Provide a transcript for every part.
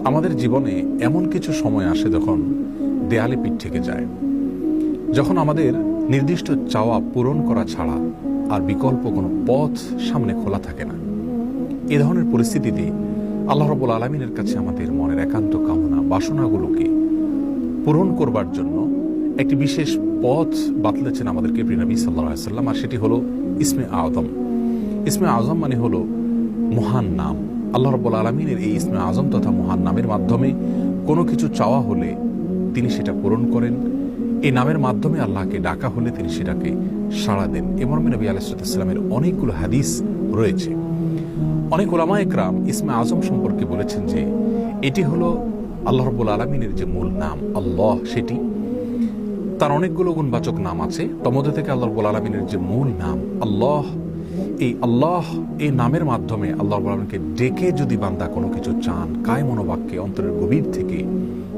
আমাদের জীবনে এমন কিছু সময় আসে যখন দেয়ালে পিঠ থেকে যায়, যখন আমাদের নির্দিষ্ট চাওয়া পূরণ করা ছাড়া আর বিকল্প কোনো পথ সামনে খোলা থাকে না। এ ধরনের পরিস্থিতিতে আল্লাহ রাব্বুল আলামিনের কাছে আমাদের মনের একান্ত কামনা বাসনাগুলোকে পূরণ করবার জন্য একটি বিশেষ পথ বাতলেছেন আমাদেরকে প্রিয় নবী সাল্লাল্লাহু আলাইহি ওয়াসাল্লাম, আর সেটি হলো ইসমে আযম। ইসমে আযম মানে হলো মহান নাম। আল্লাহ রাব্বুল আলামিনের এই ইসমে আযম তথা মহান নামের মাধ্যমে কোনো কিছু চাওয়া হলে তিনি সেটা পূরণ করেন। এই নামের মাধ্যমে আল্লাহকে ডাকা হলে তিনি সেটাকে সাড়া দেন। এ মর্মে নবী আলাইহিস সালামের অনেকগুলো হাদিস রয়েছে। অনেক উলামায়ে কেরাম ইসমে আযম সম্পর্কে বলেছেন যে এটি হলো আল্লাহ রাব্বুল আলামিনের যে মূল নাম আল্লাহ, সেটি তার অনেকগুলো গুণবাচক নাম আছে। তার মধ্যে থেকে আল্লাহ রাব্বুল আলামিনের যে মূল নাম আল্লাহ, এই নামের মাধ্যমে আল্লাহ রাব্বুল আলামিনকে ডেকে যদি বান্দা কোনো কিছু চান কায় মনোবাক্যে অন্তরের গভীর থেকে,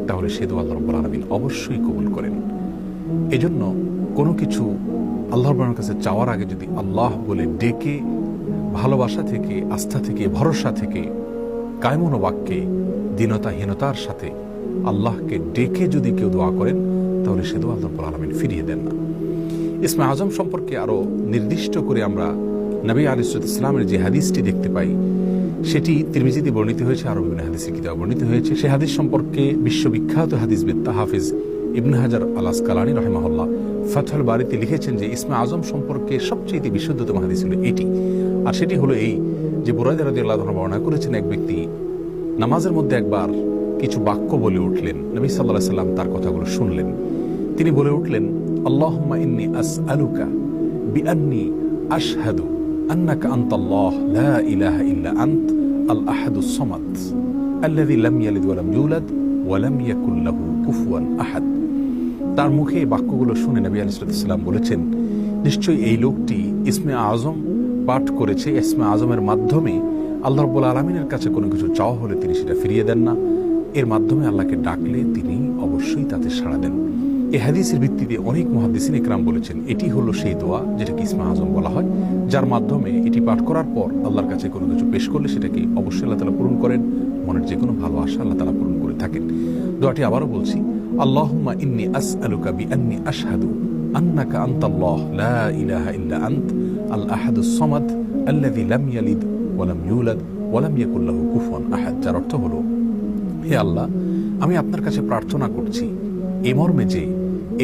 তাহলে সে দোয়া আল্লাহ রাব্বুল আলামিন অবশ্যই কবুল করেন। এজন্য কোনো কিছু আল্লাহ রাব্বুল আলামিনের কাছে চাওয়ার আগে যদি আল্লাহ বলে ডেকে ভালোবাসা থেকে, আস্থা থেকে, ভরসা থেকে, কায় মনোবাক্যে, দীনতাহীনতার সাথে আল্লাহকে ডেকে যদি কেউ দোয়া করেন, তাহলে সে দোয়া আল্লাহ রাব্বুল আলামিন ফিরিয়ে দেন না। ইসমে আযম সম্পর্কে আরো নির্দিষ্ট করে আমরা নবী আলাইহিস সালামের যে হাদিসটি দেখতে পাই, সেটি তিরমিজিতে বর্ণিত হয়েছে, আরো বিভিন্ন হাদিসের কিতাবে বর্ণিত হয়েছে। সেই হাদিস সম্পর্কে বিশ্ববিখ্যাত হাদিসবিদ হাফিজ ইবনে হাজার আল আসকালানী রাহিমাহুল্লাহ ফাতহুল বারীতে লিখেছেন যে ইসমে আযম সম্পর্কে সবচেয়ে বিশুদ্ধতম হাদিস হলো এটি। আর সেটি হলো এই যে বুরায়দা রাদিয়াল্লাহু আনহু বর্ণনা করেছেন, এক ব্যক্তি নামাজের মধ্যে একবার কিছু বাক্য বলে উঠলেন। নবী সাল্লাল্লাহু আলাইহি সাল্লাম তার কথাগুলো শুনলেন। তিনি বলে উঠলেন, আল্লাহুম্মা ইন্নী আসআলুকা বিআন্নী আশহাদু আন্নাকা আনতাল্লাহ লা ইলাহা ইল্লা আনত আল আহাদুস সামাদ আল্লাযী লাম ইয়ালিদ ওয়া লাম ইউলাদ ওয়া লাম ইয়াকুল লাহু কুফুয়ান আহাদ। তার মুখে এই বাক্যগুলো শুনে নবী আলাইহিস সালাম বলেছেন, নিশ্চয়ই এই লোকটি ইসমে আযম পাঠ করেছে। ইসমে আযমের মাধ্যমে আল্লাহ রাব্বুল আলামিনের কাছে কোনো কিছু চাওয়া হলে তিনি সেটা ফিরিয়ে দেন না। এর মাধ্যমে আল্লাহকে ডাকলে তিনি অবশ্যই তাতে সাড়া দেন। এই হাদিসের ভিত্তিতে অনেক মুহাদ্দিসিন ইকরাম বলেছেন এটি হলো সেই দোয়া যেটাকে ইসমে আযম বলা হয়, যার মাধ্যমে এটি পাঠ করার পর আল্লাহর কাছে কোনো কিছু পেশ করলে সেটাকে অবশ্যই আল্লাহ তাআলা পূরণ করেন। মনের যে কোনো ভালো আশা আল্লাহ তাআলা পূরণ করে থাকেন। দোয়াটি আবারও বলছি, আল্লাহুম্মা ইন্নী আসআলুকা বিআন্নী আশহাদু আন্নাকা আনতাল্লাহ লা ইলাহা ইল্লা আনত আল আহাদুস সামাদ আল্লাযী লাম ইয়ালিদ ওয়া লাম ইউলাদ ওয়া লাম ইয়াকুল লাহু কুফুয়ান আহাদ। যার অর্থ হলো, হে আল্লাহ, আমি আপনার কাছে প্রার্থনা করছি এই মর্মে যে,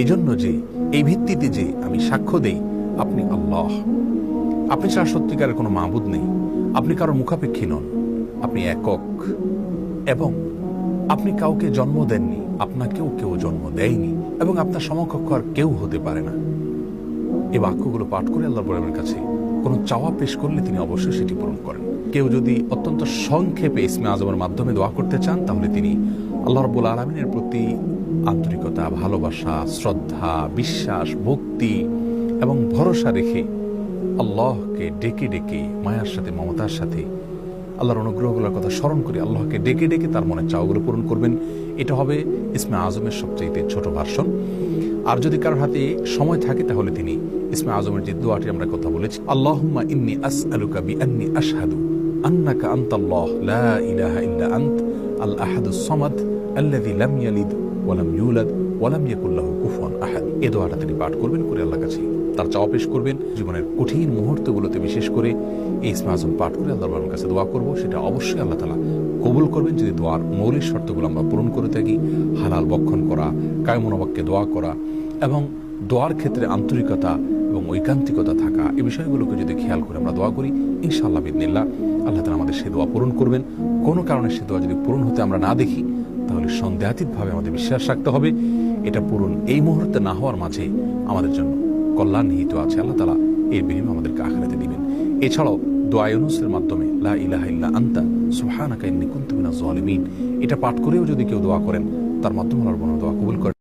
এই জন্য যে, এই ভিত্তিতে যে আমি সাক্ষ্য দেই আপনি আল্লাহ, আপনি ছাড়া সত্যিকারের কোনো মাবুদ নেই, আপনি কারোর মুখাপেক্ষী নন, আপনি একক, এবং আপনি কাউকে জন্ম দেননি, আপনাকেও কেউ জন্ম দেয়নি, এবং আপনার সমকক্ষ আর কেউ হতে পারে না। এই বাক্যগুলো পাঠ করে আল্লাহ রাব্বুল আলামিনের কাছে কোনো চাওয়া পেশ করলে তিনি অবশ্যই সেটি পূরণ করেন। কেউ যদি অত্যন্ত সংক্ষেপে ইসমে আযমের মাধ্যমে দোয়া করতে চান, তাহলে তিনি আল্লাহ রাব্বুল আলামিনের প্রতি আন্তরিকতা, ভালোবাসা, শ্রদ্ধা, বিশ্বাস, ভক্তি এবং ভরসা রেখে আল্লাহকে ডেকে ডেকে মায়ার সাথে, মমতার সাথে, আল্লাহর অনুগ্রহগুলোর কথা স্মরণ করে আল্লাহকে ডেকে ডেকে তার মনের চাওয়াগুলো পূরণ করবেন। এটা হবে ইসমে আযমের সবচেয়ে ছোট ভার্সন। আর যদি কারোর হাতে সময় থাকে, তাহলে তিনি ইসমে আযমের যে দোয়াটি আমরা কথা বলেছি, আল্লাহুম্মা ইন্নী আসআলুকা বিআন্নী আশহাদু আন্নাকা আনতাল্লাহ লা ইলাহা ইল্লা আনত আল আহাদুস সামাদ আল্লাযী লাম ইয়ালিদ ওয়া লাম ইউলাদ ওয়া লাম ইয়াকুল লাহু কুফুয়ান আহাদ। এই দোয়াটা তিনি পাঠ করবেন, করে আল্লাহর কাছে তার চাওয়া পেশ করবেন। জীবনের কঠিন মুহূর্তগুলোতে বিশেষ করে এই ইসমে আযম পাঠ করে আল্লাহর কাছে দোয়া করব, সেটা অবশ্যই আল্লাহ তাআলা কবুল করবেন যদি দোয়ার মৌলিক শর্তগুলো আমরা পূরণ করে থাকি। হালাল বক্ষণ করা, কায় মনোবাক্যে দোয়া করা এবং দোয়ার ক্ষেত্রে আন্তরিকতা এবং ঐকান্তিকতা থাকা, এই বিষয়গুলোকে যদি খেয়াল করে আমরা দোয়া করি, ইনশাআল্লাহ বিইذনিল্লাহ আল্লাহ তাআলা আমাদের সেই দোয়া পূরণ করবেন। কোনো কারণে সেই দোয়া যদি পূরণ হতে আমরা না দেখি, তাহলে সন্দেহাতীতভাবে আমাদের বিশ্বাস রাখতে হবে এটা পূরণ এই মুহূর্তে না হওয়ার মাঝে আমাদের জন্য কল্যাণ নিহিত আছে। আল্লাহ তাআলা এর বিনিময়ে আমাদেরকে আখিরাতে দিবেন। এছাড়াও দোয়া ইউনুসের মাধ্যমে লা ইলাহা ইল্লা আনতা সুবহানাকা ইন্নী কুনতু মিনাজ জালিমিন, এটা পাঠ করেও যদি কেউ দোয়া করেন, তার মাধ্যমে আল্লাহ দোয়া কবুল করেন।